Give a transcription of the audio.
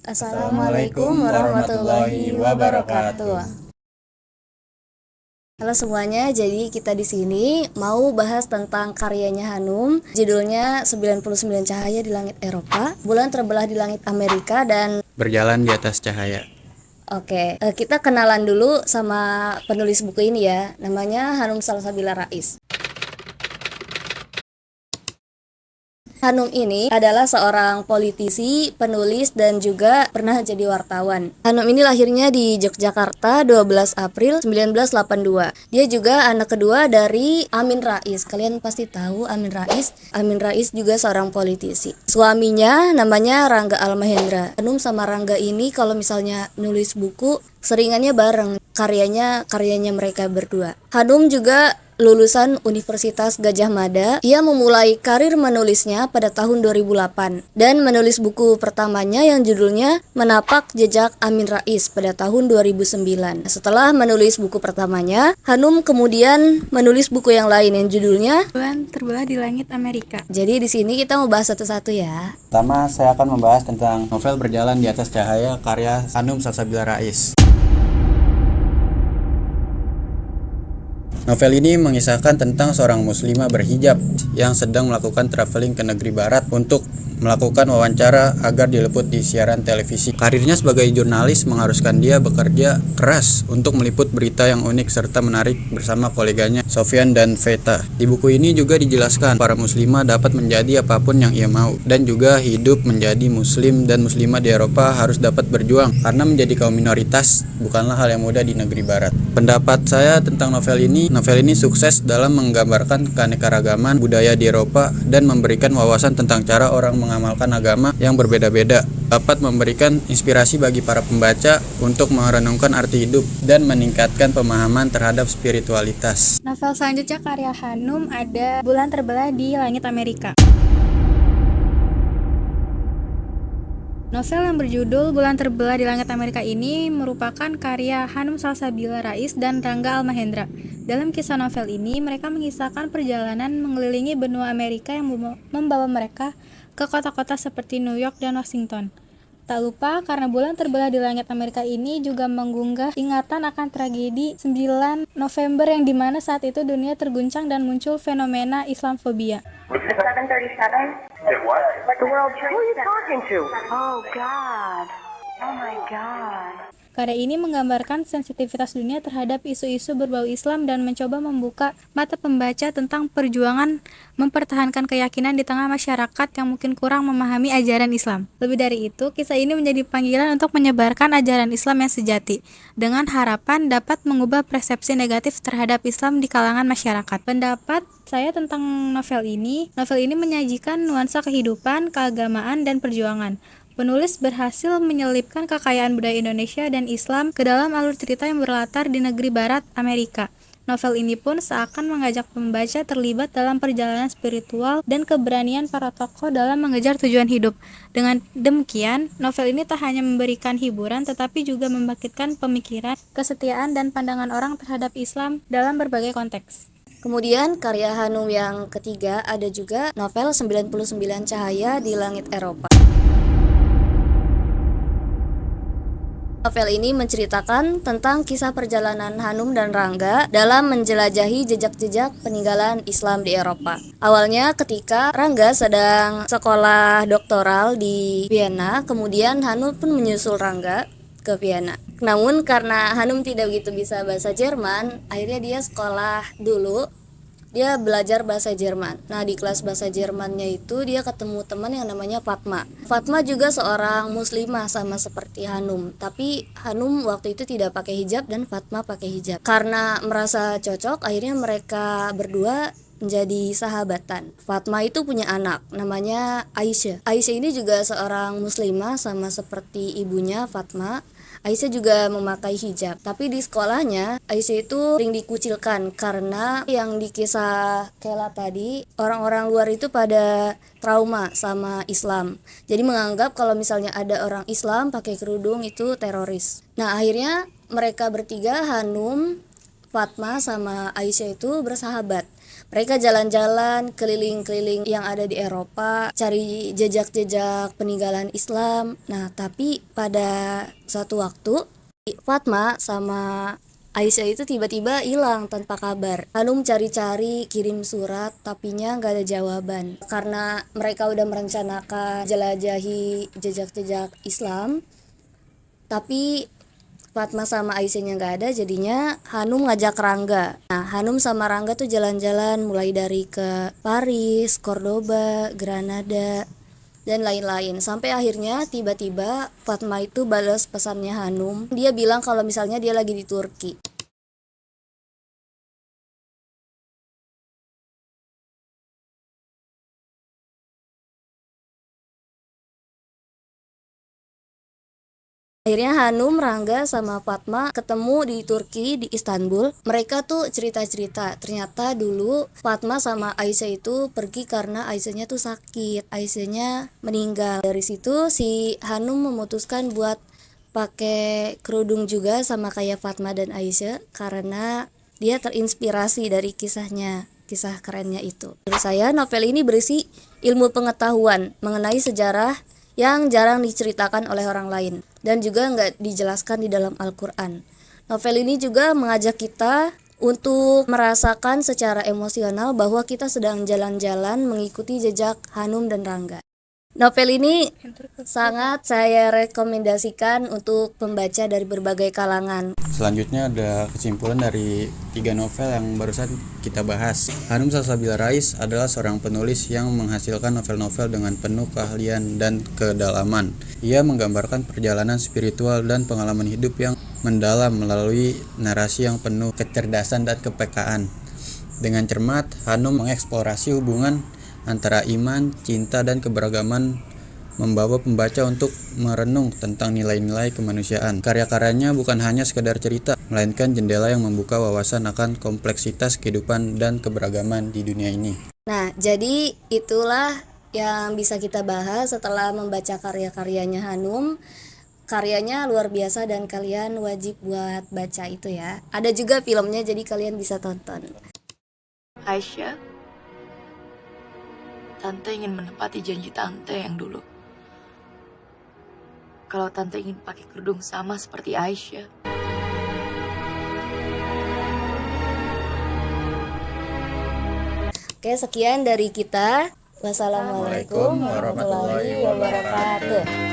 Assalamualaikum warahmatullahi wabarakatuh. Halo semuanya, jadi kita di sini mau bahas tentang karyanya Hanum. Judulnya 99 Cahaya di Langit Eropa, Bulan Terbelah di Langit Amerika, dan Berjalan di Atas Cahaya. Oke, kita kenalan dulu sama penulis buku ini ya. Namanya Hanum Salsabila Rais. Hanum ini adalah seorang politisi, penulis, dan juga pernah jadi wartawan. Hanum ini lahirnya di Yogyakarta 12 April 1982. Dia juga anak kedua dari Amin Rais. Kalian pasti tahu Amin Rais. Amin Rais juga seorang politisi. Suaminya namanya Rangga Almahendra. Hanum sama Rangga ini kalau misalnya nulis buku, seringannya bareng. Karyanya mereka berdua. Hanum juga lulusan Universitas Gadjah Mada. Ia memulai karir menulisnya pada tahun 2008 dan menulis buku pertamanya yang judulnya Menapak Jejak Amin Rais pada tahun 2009. Setelah menulis buku pertamanya, Hanum kemudian menulis buku yang lain yang judulnya Bulan Terbelah di Langit Amerika. Jadi di sini kita mau bahas satu-satu ya. Pertama, saya akan membahas tentang novel Berjalan di Atas Cahaya karya Hanum Salsabila Rais. Novel ini mengisahkan tentang seorang muslimah berhijab yang sedang melakukan traveling ke negeri barat untuk melakukan wawancara agar diliput di siaran televisi. Karirnya sebagai jurnalis mengharuskan dia bekerja keras untuk meliput berita yang unik serta menarik bersama koleganya Sofyan dan Veta. Di buku ini juga dijelaskan para muslimah dapat menjadi apapun yang ia mau dan juga hidup menjadi muslim dan muslimah di Eropa harus dapat berjuang karena menjadi kaum minoritas bukanlah hal yang mudah di negeri barat. Pendapat saya tentang novel ini sukses dalam menggambarkan keanekaragaman budaya di Eropa dan memberikan wawasan tentang cara orang mengamalkan agama yang berbeda-beda, dapat memberikan inspirasi bagi para pembaca untuk merenungkan arti hidup dan meningkatkan pemahaman terhadap spiritualitas. Novel selanjutnya karya Hanum ada Bulan Terbelah di Langit Amerika. Novel yang berjudul Bulan Terbelah di Langit Amerika ini merupakan karya Hanum Salsabila Rais dan Rangga Almahendra. Dalam kisah novel ini, mereka mengisahkan perjalanan mengelilingi benua Amerika yang membawa mereka ke kota-kota seperti New York dan Washington. Tak lupa, karena Bulan Terbelah di Langit Amerika ini juga menggugah ingatan akan tragedi 9 November yang dimana saat itu dunia terguncang dan muncul fenomena Islamfobia. 737. The World Trade Center. Who are you talking to? Oh God. Oh my God. Karya ini menggambarkan sensitivitas dunia terhadap isu-isu berbau Islam dan mencoba membuka mata pembaca tentang perjuangan mempertahankan keyakinan di tengah masyarakat yang mungkin kurang memahami ajaran Islam. Lebih dari itu, kisah ini menjadi panggilan untuk menyebarkan ajaran Islam yang sejati, dengan harapan dapat mengubah persepsi negatif terhadap Islam di kalangan masyarakat. Pendapat saya tentang novel ini menyajikan nuansa kehidupan, keagamaan, dan perjuangan. Penulis berhasil menyelipkan kekayaan budaya Indonesia dan Islam ke dalam alur cerita yang berlatar di negeri barat Amerika. Novel ini pun seakan mengajak pembaca terlibat dalam perjalanan spiritual dan keberanian para tokoh dalam mengejar tujuan hidup. Dengan demikian, novel ini tak hanya memberikan hiburan tetapi juga membangkitkan pemikiran, kesetiaan, dan pandangan orang terhadap Islam dalam berbagai konteks. Kemudian karya Hanum yang ketiga ada juga novel 99 Cahaya di Langit Eropa. Novel ini menceritakan tentang kisah perjalanan Hanum dan Rangga dalam menjelajahi jejak-jejak peninggalan Islam di Eropa. Awalnya ketika Rangga sedang sekolah doktoral di Vienna, kemudian Hanum pun menyusul Rangga ke Vienna. Namun karena Hanum tidak begitu bisa bahasa Jerman, akhirnya dia sekolah dulu. Dia belajar bahasa Jerman. Nah, di kelas bahasa Jermannya itu dia ketemu teman yang namanya Fatma. Fatma juga seorang muslimah sama seperti Hanum, tapi Hanum waktu itu tidak pakai hijab dan Fatma pakai hijab. Karena merasa cocok, akhirnya mereka berdua menjadi sahabatan. Fatma itu punya anak namanya Aisyah. Aisyah ini juga seorang muslimah sama seperti ibunya Fatma. Aisyah juga memakai hijab, tapi di sekolahnya Aisyah itu sering dikucilkan karena yang di kisah Kela tadi, orang-orang luar itu pada trauma sama Islam. Jadi menganggap kalau misalnya ada orang Islam pakai kerudung itu teroris. Nah, akhirnya mereka bertiga, Hanum, Fatma sama Aisyah itu bersahabat. Mereka jalan-jalan keliling-keliling yang ada di Eropa, cari jejak-jejak peninggalan Islam. Nah, tapi pada suatu waktu Fatma sama Aisyah itu tiba-tiba hilang tanpa kabar. Hanum cari-cari, kirim surat, tapinya nggak ada jawaban. Karena mereka udah merencanakan jelajahi jejak-jejak Islam, tapi Fatma sama Aisyahnya nggak ada, jadinya Hanum ngajak Rangga. Nah, Hanum sama Rangga tuh jalan-jalan mulai dari ke Paris, Cordoba, Granada, dan lain-lain. Sampai akhirnya tiba-tiba Fatma itu balas pesannya Hanum. Dia bilang kalau misalnya dia lagi di Turki. Akhirnya Hanum, Rangga, sama Fatma ketemu di Turki, di Istanbul. Mereka tuh cerita-cerita. Ternyata dulu Fatma sama Aisyah itu pergi karena Aisyahnya tuh sakit. Aisyahnya meninggal. Dari situ si Hanum memutuskan buat pakai kerudung juga sama kayak Fatma dan Aisyah karena dia terinspirasi dari kisahnya, kisah kerennya itu. Menurut saya novel ini berisi ilmu pengetahuan mengenai sejarah yang jarang diceritakan oleh orang lain dan juga nggak dijelaskan di dalam Al-Quran. Novel ini juga mengajak kita untuk merasakan secara emosional bahwa kita sedang jalan-jalan mengikuti jejak Hanum dan Rangga. Novel ini sangat saya rekomendasikan untuk pembaca dari berbagai kalangan. Selanjutnya ada kesimpulan dari 3 novel yang barusan kita bahas. Hanum Salsabila Rais adalah seorang penulis yang menghasilkan novel-novel dengan penuh keahlian dan kedalaman. Ia menggambarkan perjalanan spiritual dan pengalaman hidup yang mendalam melalui narasi yang penuh kecerdasan dan kepekaan. Dengan cermat, Hanum mengeksplorasi hubungan antara iman, cinta, dan keberagaman, membawa pembaca untuk merenung tentang nilai-nilai kemanusiaan. Karya-karyanya bukan hanya sekedar cerita, melainkan jendela yang membuka wawasan akan kompleksitas kehidupan dan keberagaman di dunia ini. Nah, jadi itulah yang bisa kita bahas setelah membaca karya-karyanya Hanum. Karyanya luar biasa dan kalian wajib buat baca itu ya. Ada juga filmnya, jadi kalian bisa tonton. Aisyah, Tante ingin menepati janji Tante yang dulu. Kalau Tante ingin pakai kerudung sama seperti Aisyah. Oke, sekian dari kita. Wassalamualaikum warahmatullahi wabarakatuh.